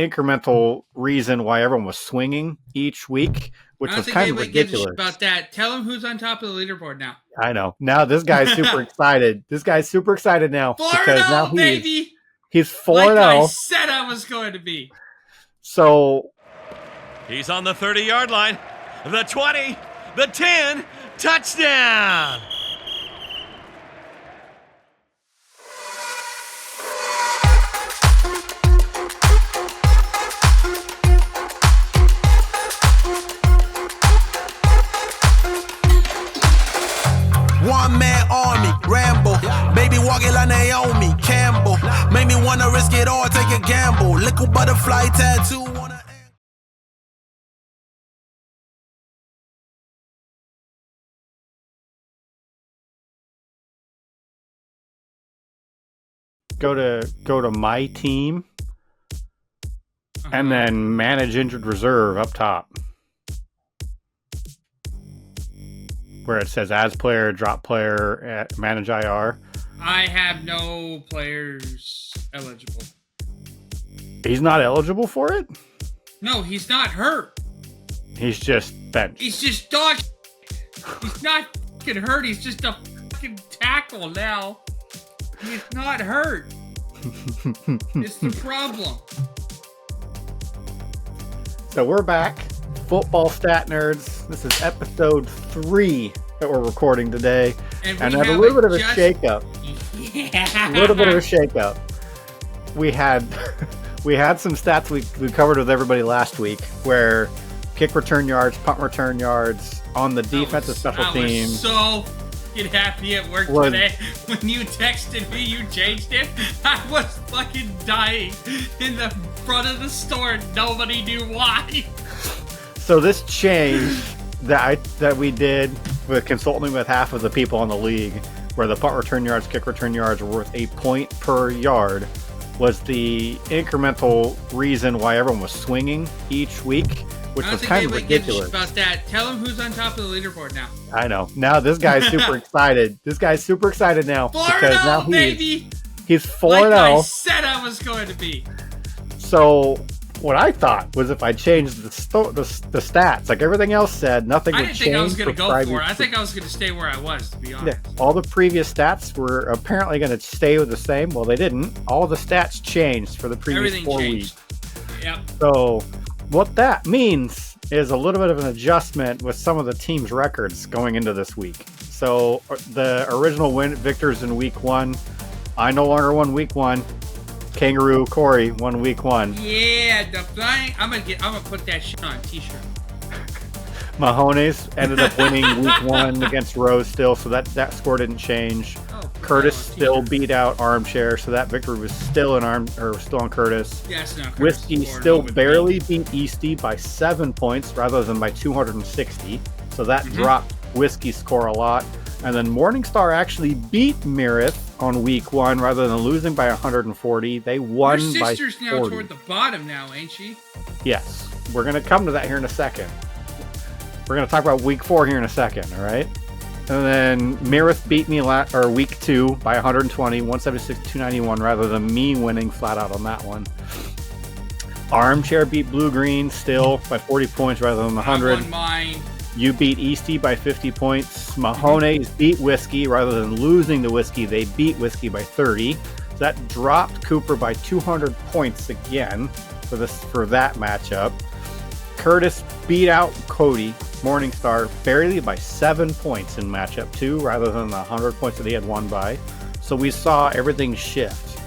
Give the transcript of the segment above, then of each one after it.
incremental reason why everyone was swinging each week, which was kind of ridiculous. About that. Tell him who's on top of the leaderboard now. I know. Now this guy's super excited. This guy's super excited now. 4-0, baby! He's 4-0. Like I said I was going to be. So he's on the 30-yard line. The 20, the 10, touchdown! One-man army, Rambo. Baby walking like Naomi Campbell. Made me wanna risk it all, take a gamble. Little butterfly tattoo on a... Go to my team, and then manage injured reserve up top, where it says as player, drop player, manage IR. I have no players eligible. He's not eligible for it? No, he's not hurt. He's just benched. He's just dog. He's not fucking hurt. He's just a fucking tackle now. He's not hurt. It's the problem. So we're back. Football Stat Nerds. This is episode 3 that we're recording today. And had a little bit of a shakeup. Yeah. A little bit of a shakeup. We had some stats we covered with everybody last week, where kick return yards, punt return yards on the defensive special teams. So fucking happy at work today. When you texted me, you changed it. I was fucking dying in the front of the store. Nobody knew why. So this change that we did with consulting with half of the people in the league, where the punt return yards, kick return yards were worth a point per yard, was the incremental reason why everyone was swinging each week, which was kind of ridiculous. About that. Tell him who's on top of the leaderboard now. I know. Now this guy's super excited. This guy's super excited now. 4-0, now baby! He's 4-0. Like I said I was going to be. So what I thought was if I changed the stats, like everything else said, nothing would change. I didn't think I was going to go for it. I think I was going to stay where I was, to be honest. Yeah, all the previous stats were apparently going to stay with the same. Well, they didn't. All the stats changed for the previous 4 weeks. Yep. So what that means is a little bit of an adjustment with some of the team's records going into this week. So the original victors in week 1, I no longer won week 1. Kangaroo Corey won week 1. Yeah, the flying. I'm gonna put that shit on a t-shirt. Mahones ended up winning week 1 against Rose still, so that score didn't change. Curtis still beat out Armchair, so that victory was still on Curtis. Yes, no, Whiskey still barely beat Easty by 7 points rather than by 260, so that dropped Whiskey's score a lot. And then Morningstar actually beat Mirith on week 1 rather than losing by 140. They won by 40. Your sister's now toward the bottom now, ain't she? Yes. We're going to come to that here in a second. We're going to talk about week 4 here in a second, all right? And then Mirith beat me week 2 by 120, 176-291 rather than me winning flat out on that one. Armchair beat Blue Green still by 40 points rather than 100. I won mine. You beat Easty by 50 points. Mahones beat Whiskey. Rather than losing to Whiskey, they beat Whiskey by 30. So that dropped Cooper by 200 points again for that matchup. Curtis beat out Cody Morningstar barely by 7 points in matchup 2 rather than the 100 points that he had won by. So we saw everything shift.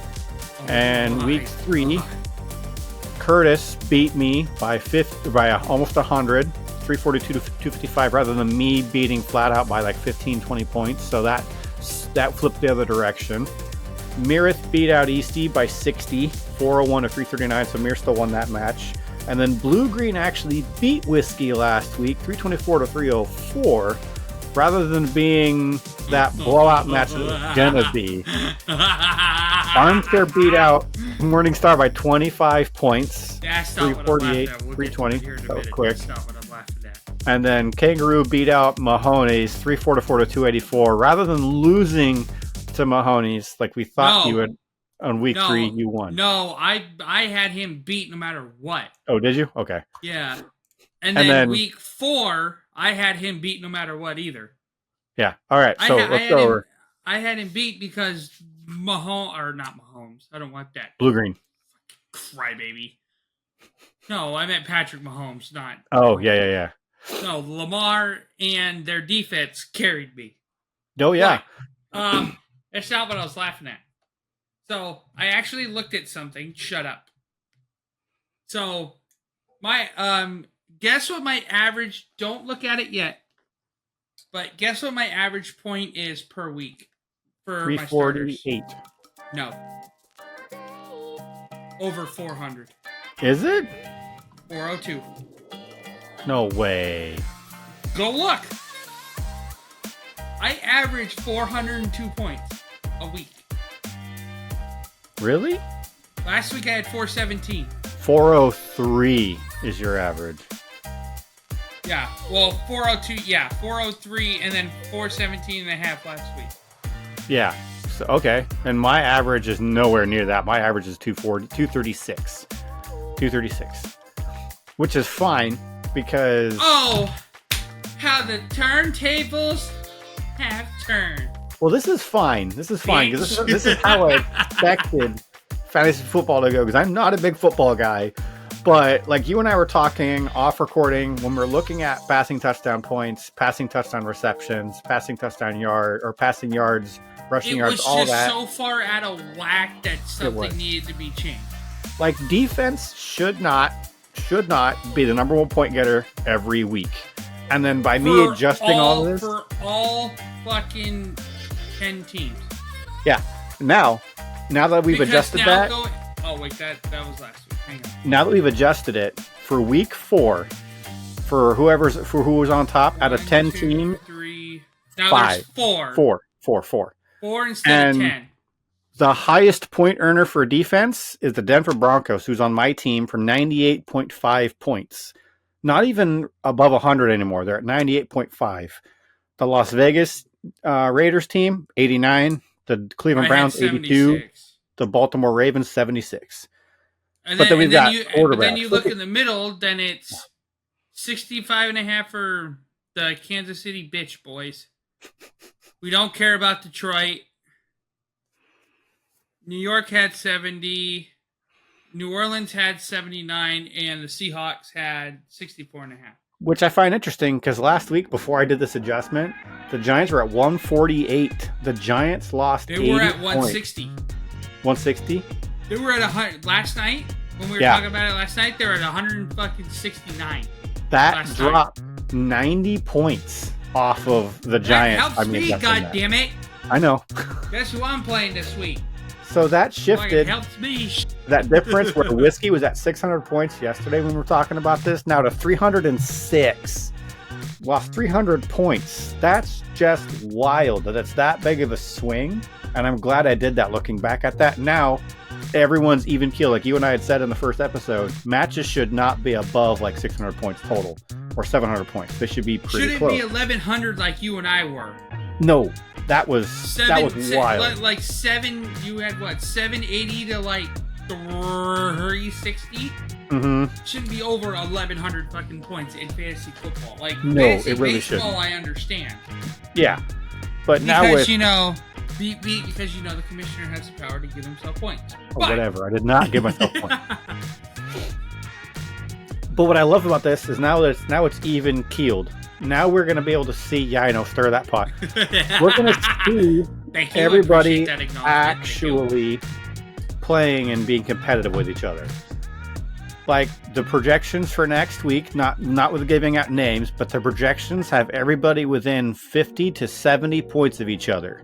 Week 3, Curtis beat me by almost 100. 342 to 255 rather than me beating flat out by like 15-20 points, so that flipped the other direction. Mirith beat out Easty by 60, 401 to 339, so Mir still won that match. And then Blue Green actually beat Whiskey last week, 324 to 304, rather than being that blowout match that was gonna be. Armchair beat out Morningstar by 25 points, 348, 320. That was quick. And then Kangaroo beat out Mahones 344 to 284, rather than losing to Mahones like we thought you would. On week 3, you won. No, I had him beat no matter what. Oh, did you? Okay. Yeah. And then week 4, I had him beat no matter what either. Yeah. All right. So let's go over. I had him beat because not Mahomes. I don't want that. Blue green. Crybaby. No, I meant Patrick Mahomes, not. Oh, yeah. No, Lamar and their defense carried me. Oh, yeah. But, that's not what I was laughing at. So I actually looked at something. Shut up. So my guess what my average? Don't look at it yet. But guess what my average point is per week for 348. My starters? No. Over 400. Is it? 402. No way. Go look. I average 402 points a week. Really? Last week I had 417. 403 is your average. Yeah, well, 402, 403, and then 417 and a half last week. Yeah, so, okay. And my average is nowhere near that. My average is 236. 236. Which is fine, because... Oh, how the turntables have turned. Well, this is fine. This is fine, because this is how I expected fantasy football to go, because I'm not a big football guy. But like you and I were talking off recording when we're looking at passing touchdown points, passing touchdown receptions, passing touchdown yard or passing yards, rushing yards, all that. It was just so far out of whack that something needed to be changed. Like defense should not be the number 1 point getter every week. And then by me adjusting all this for all fucking 10 teams. Yeah. Now that we've adjusted that. Oh wait, that was last week. Hang on. Now that we've adjusted it for week 4, for who was on top out of 10 team, 3. Now 5. There's 4 instead of 10. The highest point earner for defense is the Denver Broncos, who's on my team for 98.5 points. Not even above 100 anymore. They're at 98.5. The Las Vegas Raiders team, 89. The Cleveland Browns, 82. The Baltimore Ravens, 76. And then we've got quarterbacks. But then you look in the middle, then it's 65.5 for the Kansas City bitch boys. We don't care about Detroit. New York had 70. New Orleans had 79. And the Seahawks had 64.5. Which I find interesting because last week, before I did this adjustment, the Giants were at 148. The Giants lost 80 They were at 160. 160? They were at 100 last night. When we were talking about it last night, they were at 169. That dropped 90 points off of the Giants. That helps me, goddammit. I know. Guess who I'm playing this week? So that shifted. It helps me. That difference where Whiskey was at 600 points yesterday when we were talking about this, now to 306. Lost 300 points. That's just wild that it's that big of a swing. And I'm glad I did that looking back at that. Now, everyone's even keel. Like you and I had said in the first episode, matches should not be above like 600 points total or 700 points. They should be pretty close. Shouldn't be 1,100 like you and I were. No, that was wild. Like 7, you had what, 780 to like 360? Mm-hmm. Shouldn't be over 1,100 fucking points in fantasy football. Like, no, it really shouldn't. Baseball, I understand. Yeah, but because, now with... because the commissioner has the power to give himself points. Or whatever. I did not give myself points. But what I love about this is now it's even keeled. Now we're going to be able to see, stir that pot. We're going to see everybody actually playing and being competitive with each other. Like the projections for next week, not with giving out names, but the projections have everybody within 50 to 70 points of each other.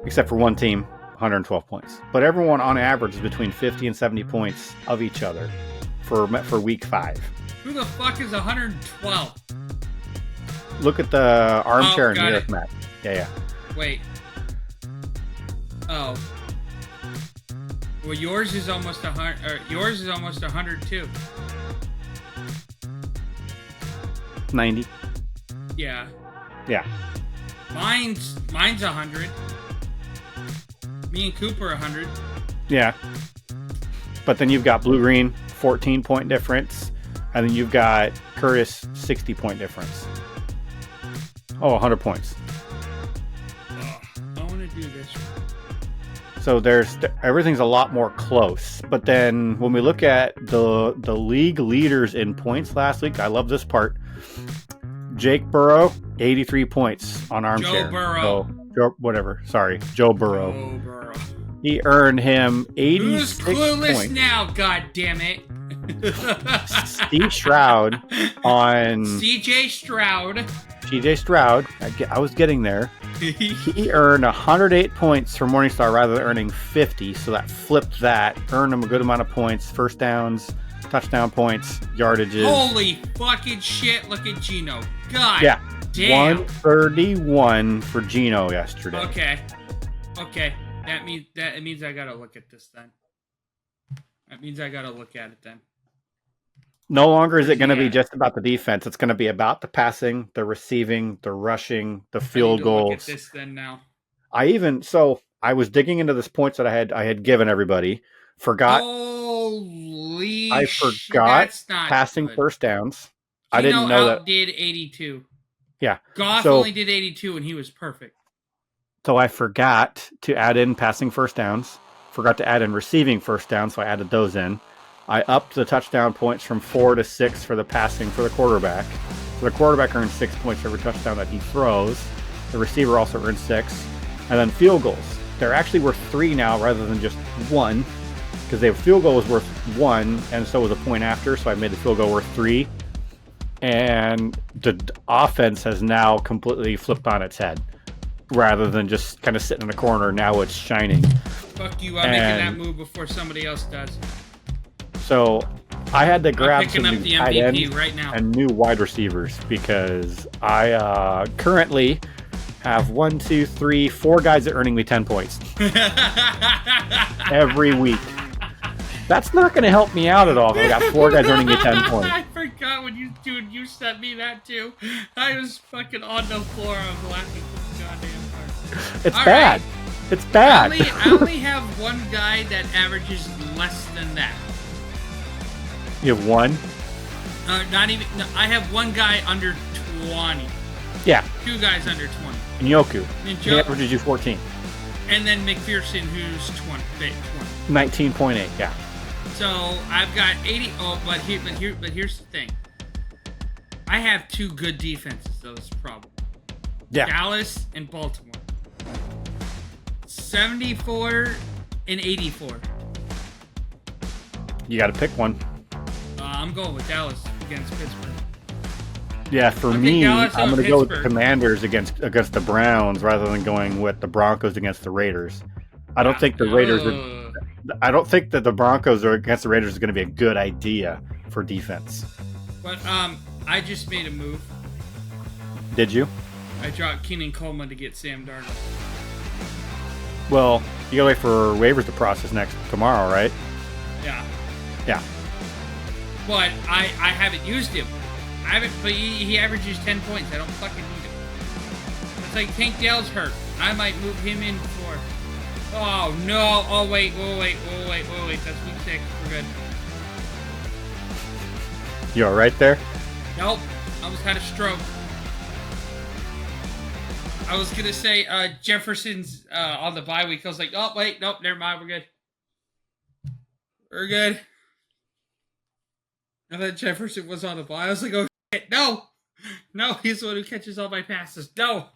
Except for one team, 112 points. But everyone on average is between 50 and 70 points of each other for week 5. Who the fuck is 112? Look at the armchair and New map. Yeah. Wait. Oh. Well, yours is almost 100. Yours is almost 102. 90. Yeah. Yeah. Mine's 100. Me and Cooper 100. Yeah. But then you've got Blue Green, 14-point difference. And then you've got Curtis, 60-point difference. Oh, 100 points. I want to do this. So everything's a lot more close. But then when we look at the league leaders in points last week, I love this part. Jake Burrow, 83 points on Armchair. Joe Burrow. Joe Burrow. Joe Burrow. He earned him 86 Who's clueless points. now, God damn it. Steve Stroud on CJ Stroud. I was getting there. He earned 108 points for Morningstar rather than earning 50, so that flipped that. Earned him a good amount of points, first downs, touchdown points, yardages. Holy fucking shit, look at Gino. God Yeah, damn. 131 for Gino yesterday. Okay. That means I gotta look at this then. That means I gotta look at it then. No longer is it going to be just about the defense. It's going to be about the passing, the receiving, the rushing, the field goals. Look at this then now. I was digging into this points that I had given everybody. Holy I forgot that's not passing good. first downs. Gino I didn't know that. did 82. Yeah. Goff So- only did 82 and he was perfect. So I forgot to add in passing first downs. Forgot to add in receiving first downs, so I added those in. I upped the touchdown points from 4 to 6 for the passing for the quarterback. So the quarterback earns 6 points for every touchdown that he throws. The receiver also earns 6. And then field goals. They're actually worth 3 now rather than just 1. Because the field goal was worth 1, and so was a point after, so I made the field goal worth 3. And the offense has now completely flipped on its head. Rather than just kind of sitting in a corner, now it's shining. Fuck you, I'm making that move before somebody else does. So I had to grab picking some up new the tight MVP ends right now. and new wide receivers because I currently have 4 guys that are earning me 10 points every week. That's not going to help me out at all. I got 4 guys earning me 10 points. I forgot when you sent me that too. I was fucking on the floor. I was laughing so goddamn hard. It's All bad. right. It's bad. I only have one guy that averages less than that. You have 1? Not even. No, I have one guy under 20. Yeah. 2 guys under 20. Nyoku. And He averages you 14. And then McPherson, who's 20. 19.8, yeah. So I've got 80. Oh, but here's the thing. I have 2 good defenses, though. That's the problem. Yeah. Dallas and Baltimore. 74 and 84. You got to pick one. I'm going with Dallas against Pittsburgh. Yeah, for I'm me, picking Dallas I'm over going to go with the Pittsburgh. Commanders against the Browns rather than going with the Broncos against the Raiders. I don't think the Raiders are. I don't think that the Broncos are against the Raiders is going to be a good idea for defense. But I just made a move. Did you? I dropped Keenan Coleman to get Sam Darnold. Well, you got to wait for waivers to process tomorrow, right? Yeah. Yeah. But I haven't used him. I haven't. But he averages 10 points. I don't fucking need him. It's like Tank Dell's hurt. I might move him in for. Oh no! Oh wait! That's week 6. We're good. You all right there? Nope. I almost had a stroke. I was gonna say Jefferson's on the bye week. I was like, oh wait, nope, never mind. We're good. We're good. And then Jefferson was on the bye. I was like, oh shit, no, he's the one who catches all my passes. No.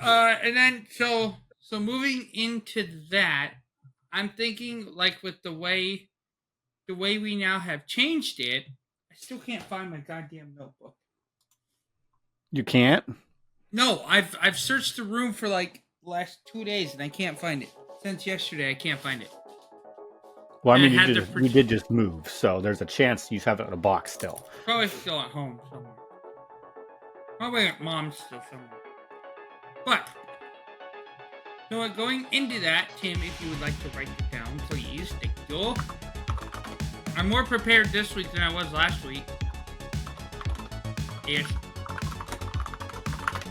And then so moving into that, I'm thinking like with the way we now have changed it, I still can't find my goddamn notebook. You can't? No, I've searched the room for like the last 2 days and I can't find it. Since yesterday, I can't find it. Well, I mean, And I had you did just move, so there's a chance you have it in a box still. Probably still at home somewhere. Probably at mom's still somewhere. But, so going into that, Tim, if you would like to write it down, please. Thank you. I'm more prepared this week than I was last week. Ish.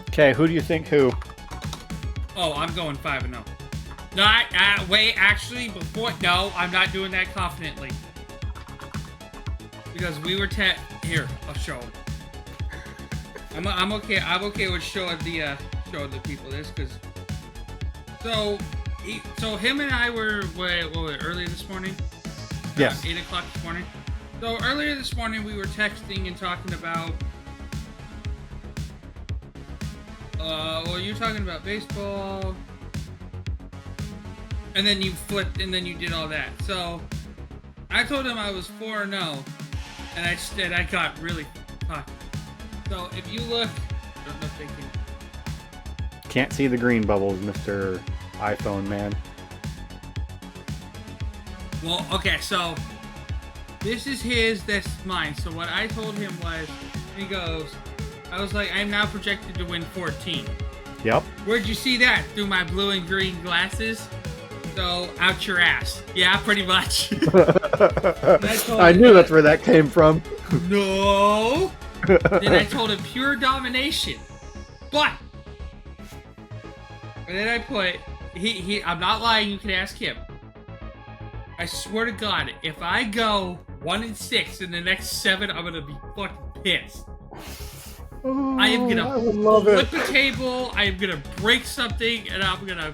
Okay, who do you think who? Oh, I'm going 5-0. No, wait, actually, no, I'm not doing that confidently. Because we were here, I'll show them. I'm okay with showing the people this, because so him and I were early this morning. Yes. 8 o'clock this morning. So earlier this morning we were texting and talking about. Well, you're talking about baseball, and then you flipped, and then you did all that. So I told him I was 4-0, and I got really cocky. So if you look, I don't know if they can. Can't see the green bubbles, Mr. iPhone man. Well, okay, so this is his, that's mine. So what I told him was, he goes, I was like, I'm now projected to win 14. Yep. Where'd you see that? Through my blue and green glasses? So, out your ass. Yeah, pretty much. I knew that's where that came from. No. Then I told him pure domination. But, and then I put, I'm not lying, you can ask him. I swear to God, if I go 1-6 in the next 7, I'm gonna be fucking pissed. I am gonna flip a table, I am gonna break something, and I'm gonna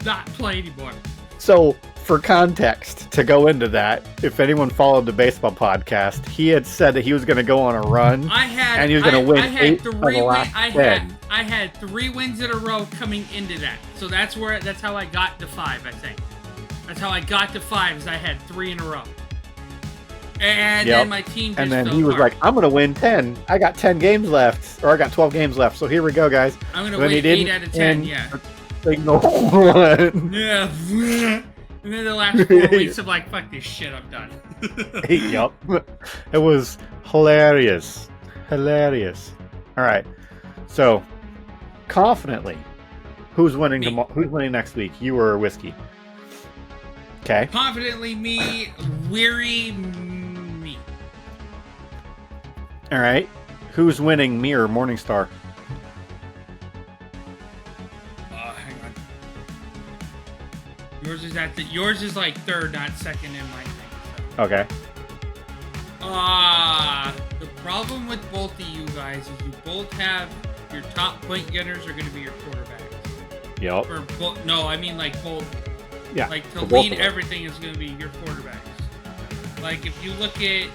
not play anymore. So, for context, to go into that, if anyone followed the baseball podcast, he had said that he was going to go on a run, and he was going to win 8 of the last 10. I had 3 wins in a row coming into that. So that's how I got to 5, I think. That's how I got to 5, is I had 3 in a row. And then my team just And then fell he was apart. like, I'm going to win 10. I got 10 games left, or I got 12 games left, so here we go, guys. I'm going to win 8 out of 10, yeah. Signal one. Yeah. And then the last 4 weeks, I'm like, fuck this shit, I'm done. Yup. It was hilarious. Hilarious. All right. So, confidently, who's winning who's winning next week? You or Whiskey? Okay. Confidently me, weary me. All right. Who's winning, me or Morningstar? Hang on. Yours is like 3rd, not 2nd in my thing. So. Okay. The problem with both of you guys is you both have your top point getters are going to be your quarterbacks. Yep. Or no, I mean like both. Yeah. Like to lead everything is going to be your quarterbacks. Like if you look at,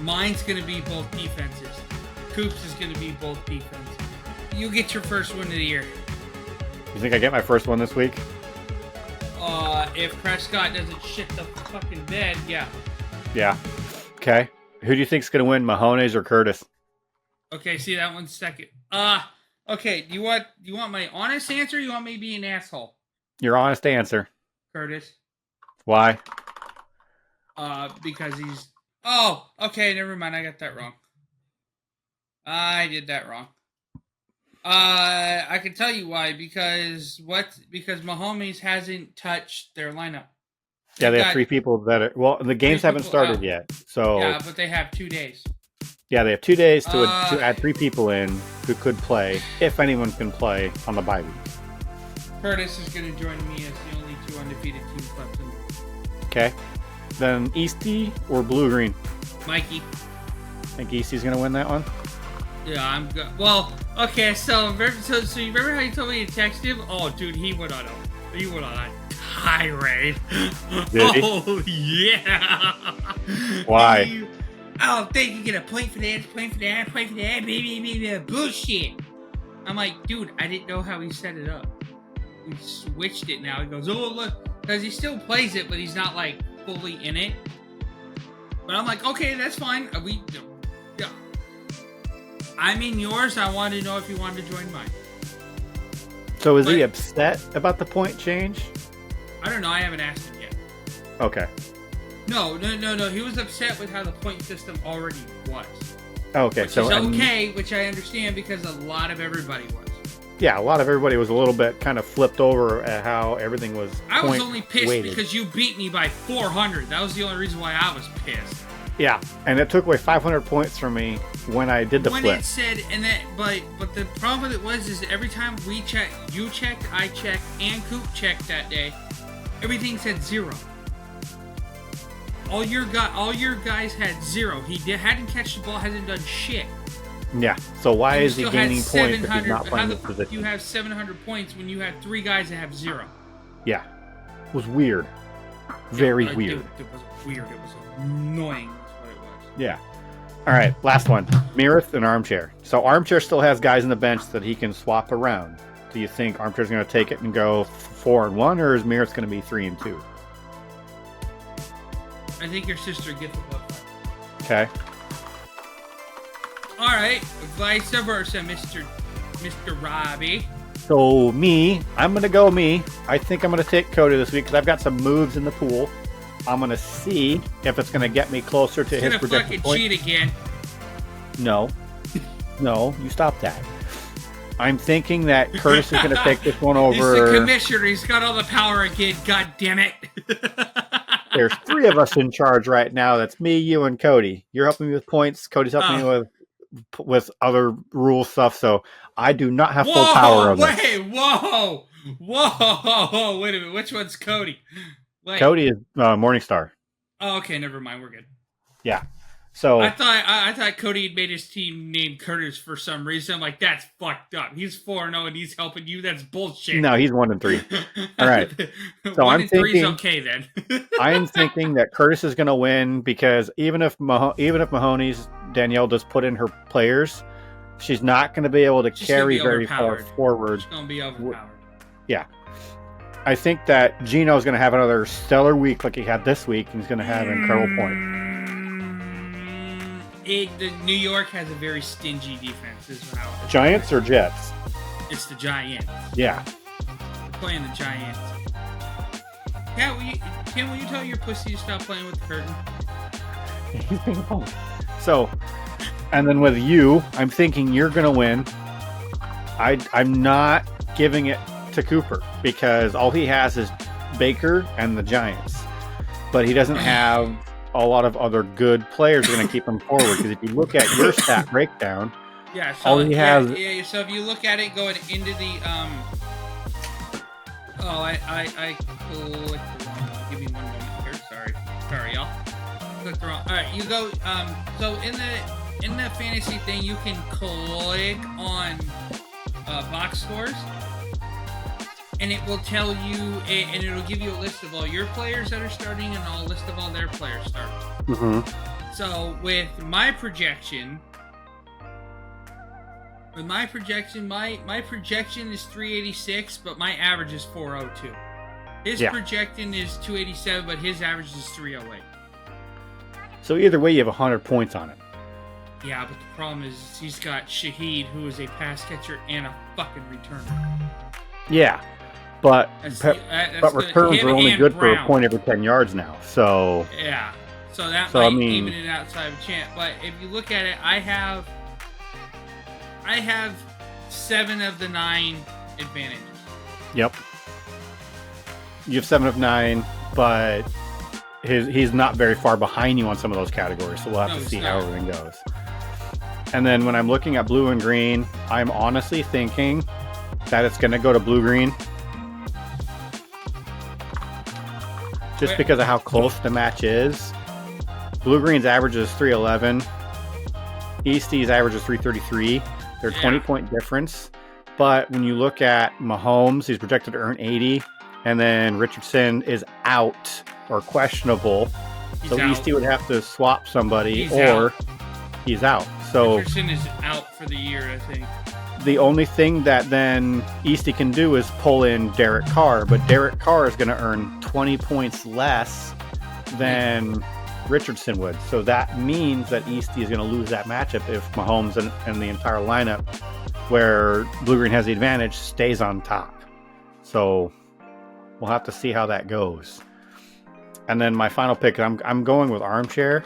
mine's going to be both defenses. Coops is going to be both defenses. You get your first win of the year. You think I get my first one this week? If Prescott doesn't shit the fucking bed, yeah. Yeah. Okay. Who do you think's gonna win, Mahomes or Curtis? Okay, see that one's second. Okay. Do you want my honest answer? Or you want me to be an asshole? Your honest answer. Curtis. Why? Because he's. Oh, okay. Never mind. I got that wrong. I did that wrong. I can tell you why. Because Mahomes hasn't touched their lineup. Yeah, they have 3 people that are. Well, the games haven't started yet, so. Yeah, but they have 2 days. Yeah, they have 2 days to add 3 people in who could play, if anyone can play on the bye week. Curtis is going to join me as the only 2 undefeated teams left in. Okay. Then Easty or Blue Green? Mikey. Think Easty's going to win that one? Yeah, I'm good. Well, okay, so you remember how you told me to text him? Oh, dude, he went on a tirade. Did he? Oh, yeah. Why? Oh, think you get a point for that, baby, bullshit. I'm like, dude, I didn't know how he set it up. We switched it now. He goes, oh, look, because he still plays it, but he's not, like, fully in it. But I'm like, okay, that's fine. Yeah. I'm in yours. I wanted to know if you wanted to join mine. So is he upset about the point change? I don't know. I haven't asked him yet. Okay. No. He was upset with how the point system already was. Okay. Which is okay, which I understand because a lot of everybody was. Yeah, a lot of everybody was a little bit kind of flipped over at how everything was. I was only pissed weighted. because you beat me by 400. That was the only reason why I was pissed. Yeah, and it took away 500 points from me when I did the when flip. it said, and that, but the problem with it was, is every time we checked, you checked, I checked, and Coop checked that day, everything said 0. All your guys had 0. Hadn't catch the ball, hasn't done shit. Yeah, so why And you is he still gaining had points if he's 700 not playing how this the position? You have 700 points when you had 3 guys that have 0. Yeah, it was weird. Very weird. It was weird. It was annoying. That's what it was. Yeah. All right, last one. Mirith and Armchair. So Armchair still has guys on the bench that he can swap around. Do you think Armchair's going to take it and go 4-1, or is Mirith going to be 3-2? I think your sister gets the ball. Okay. All right, vice versa, Mr. Robbie. So I'm going to go me. I think I'm going to take Cody this week because I've got some moves in the pool. I'm going to see if it's going to get me closer to He's his gonna projected fucking point. cheat again. No, you stop that. I'm thinking that Curtis is going to take this one He's the over. commissioner. He's got all the power again. God damn it. There's 3 of us in charge right now. That's me, you, and Cody. You're helping me with points. Cody's helping me with other rule stuff. So I do not have full power of this. Whoa, wait a minute. Which one's Cody? Wait. Cody is Morningstar. Oh, okay, never mind. We're good. Yeah. So I thought Cody had made his team named Curtis for some reason. I'm like, that's fucked up. He's 4-0 and he's helping you. That's bullshit. no, he's 1-3. All right. So 1 I'm and 3's thinking. okay then. I am thinking that Curtis is going to win because even if Mahoney's Danielle does put in her players, she's not going to be able to She's gonna carry be very far overpowered. forward. It's gonna be overpowered. Yeah. I think that Gino's going to have another stellar week like he had this week, and he's going to have incredible points. The New York has a very stingy defense. Is how Giants or Jets? it's the Giants. Yeah. We're playing the Giants. Kim, will you tell your pussy to stop playing with the curtain? He's being a punk. So, and then with you, I'm thinking you're going to win. I'm not giving it to Cooper because all he has is Baker and the Giants. But he doesn't have a lot of other good players that are going to keep him forward. Because if you look at your stat breakdown, Yeah. So all he has. Yeah. So if you look at it going into the Oh, I clicked the wrong one. Give me 1 moment here. Sorry, y'all. Clicked the wrong. All right, you go. So in the fantasy thing, you can click on box scores, and it will tell you, and it'll give you a list of all your players that are starting and a list of all their players starting. Mm-hmm. So with my projection. My projection is 386, but my average is 402. His projection is 287, but his average is 308. So either way, you have 100 points on it. Yeah, but the problem is he's got Shaheed, who is a pass catcher and a fucking returner. Yeah, but That's returns are only good for a point every 10 yards now. So yeah, so that might even it outside of a chance. But if you look at it, I have 7 of the 9 advantages. Yep. You have 7 of 9, but he's not very far behind you on some of those categories, so we'll have to see how everything goes. And then when I'm looking at blue and green, I'm honestly thinking that it's going to go to blue-green. Just because of how close the match is. Blue-green's average is 311. Eastie's average is 333. They're 20-point difference. But when you look at Mahomes, he's projected to earn 80. And then Richardson is out or questionable. So Eastie would have to swap somebody he's out. So Richardson is out for the year, I think. The only thing that then Eastie can do is pull in Derek Carr. But Derek Carr is going to earn 20 points less than Richardson would. So that means that Eastie is going to lose that matchup if Mahomes and the entire lineup, where Blue-Green has the advantage, stays on top. So we'll have to see how that goes. And then my final pick, I'm going with Armchair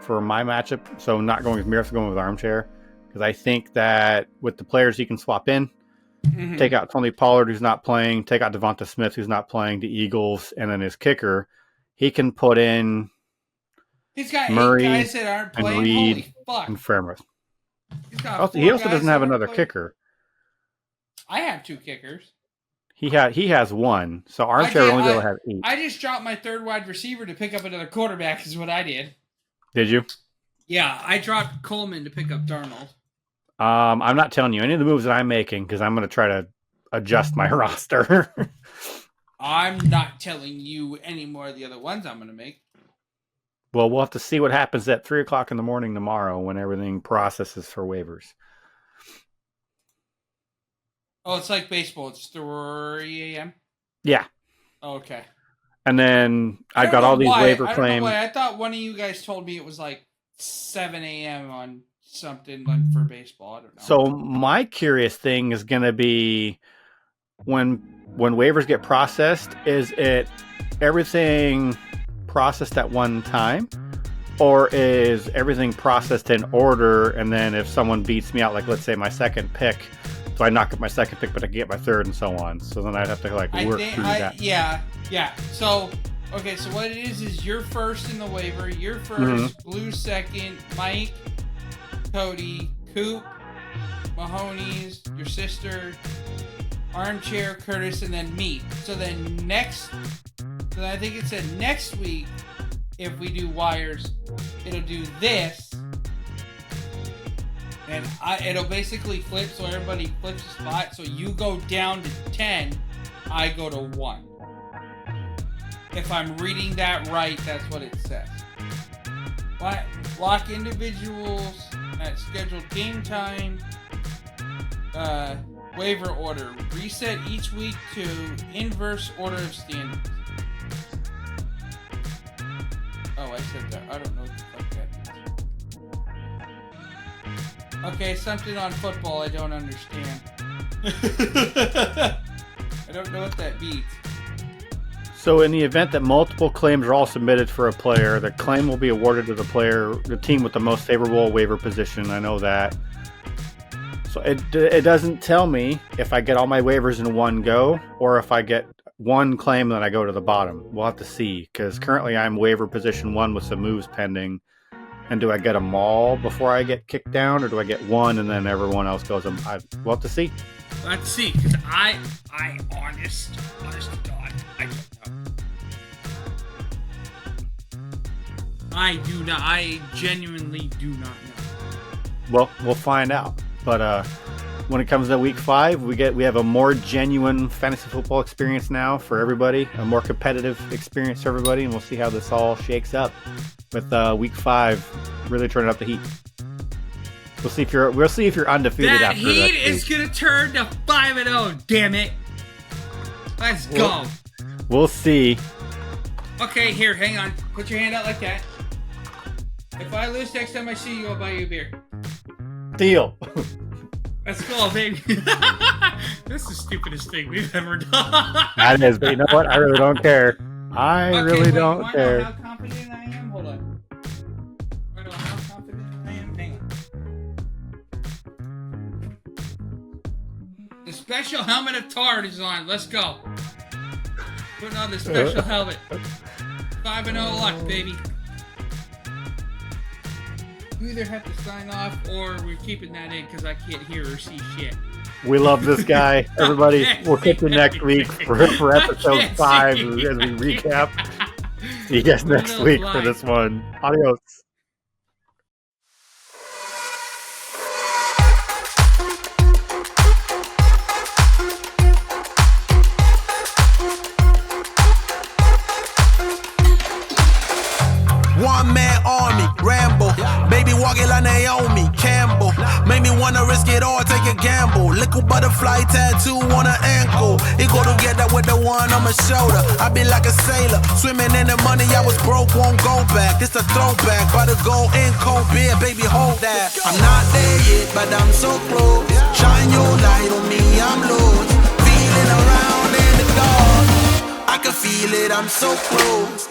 for my matchup. So not going with Mirth, going with Armchair. Because I think that with the players he can swap in, take out Tony Pollard, who's not playing, take out Devonta Smith, who's not playing, the Eagles, and then his kicker, he can put in He's got Murray 8 guys that aren't and playing. Reed Holy fuck. and Fairmouth. He's got He 4 also guys doesn't that have aren't another playing. kicker. I have 2 kickers. He has one. So Armchair did- only be able to have 8. I just dropped my 3rd wide receiver to pick up another quarterback is what I did. Did you? Yeah, I dropped Coleman to pick up Darnold. I'm not telling you any of the moves that I'm making because I'm going to try to adjust my roster. I'm not telling you any more of the other ones I'm going to make. Well, we'll have to see what happens at 3:00 in the morning tomorrow when everything processes for waivers. Oh, it's like baseball. It's 3 a.m.? Yeah. Oh, okay. And then I I've don't got all know these why. waiver I don't know claims. why. I thought one of you guys told me it was like 7 a.m. on something like for baseball. I don't know. So my curious thing is going to be when waivers get processed, is it everything processed at one time, or is everything processed in order? And then if someone beats me out, like let's say my second pick, so I knock up my second pick, but I get my third and so on. So then I'd have to like work through that. Yeah. So, okay, so what it is you're first in the waiver. You're first, Blue second, Mike, Cody, Coop, Mahoney's, your sister, Armchair, Curtis, and then me. So then I think it said next week, if we do wires, it'll do this. And it'll basically flip, so everybody flips a spot. So you go down to 10, I go to 1. If I'm reading that right, that's what it says. Block individuals at scheduled game time. Waiver order. Reset each week to inverse order of standings. Oh, I said that. I don't know what the fuck that means. Okay, something on football I don't understand. I don't know what that means. So in the event that multiple claims are all submitted for a player, the claim will be awarded to the team with the most favorable waiver position. I know that. So it doesn't tell me if I get all my waivers in one go or if I get one claim and then I go to the bottom. We'll have to see, because currently I'm waiver position 1 with some moves pending. And do I get them all before I get kicked down, or do I get one and then everyone else goes? We'll have to see. Let's see, because I honest to God, I don't know. I do not. I genuinely do not know. Well, we'll find out. But when it comes to week 5, we have a more genuine fantasy football experience now for everybody, a more competitive experience for everybody, and we'll see how this all shakes up with week 5 really turning up the heat. We'll see if you're undefeated that after heat that. is gonna turn to 5-0. Damn it! Let's go. We'll see. Okay, here, hang on. Put your hand out like that. If I lose next time I see you, I'll buy you a beer. Deal. Let's go, baby. This is the stupidest thing we've ever done. That is, but you know what? I really don't care. I really don't care. Know how confident I am? Hold on. I know how confident I am. Hang on. The special helmet of Tard is on. Let's go. Putting on the special helmet. 5-0 luck, baby. You either have to sign off or we're keeping that in because I can't hear or see shit. We love this guy. Everybody, we'll catch you next week for episode 5 as we recap. See you guys next week for this one. Adios. One-man army, Rambo. Baby walking like Naomi Campbell. Made me wanna risk it all, take a gamble. Little butterfly tattoo on her ankle. It go together with the one on my shoulder. I be like a sailor, swimming in the money. I was broke, won't go back. This a throwback, by the go in cold beer, baby, hold that. I'm not there yet, but I'm so close. Shine your light on me, I'm lost. Feeling around in the dark. I can feel it, I'm so close.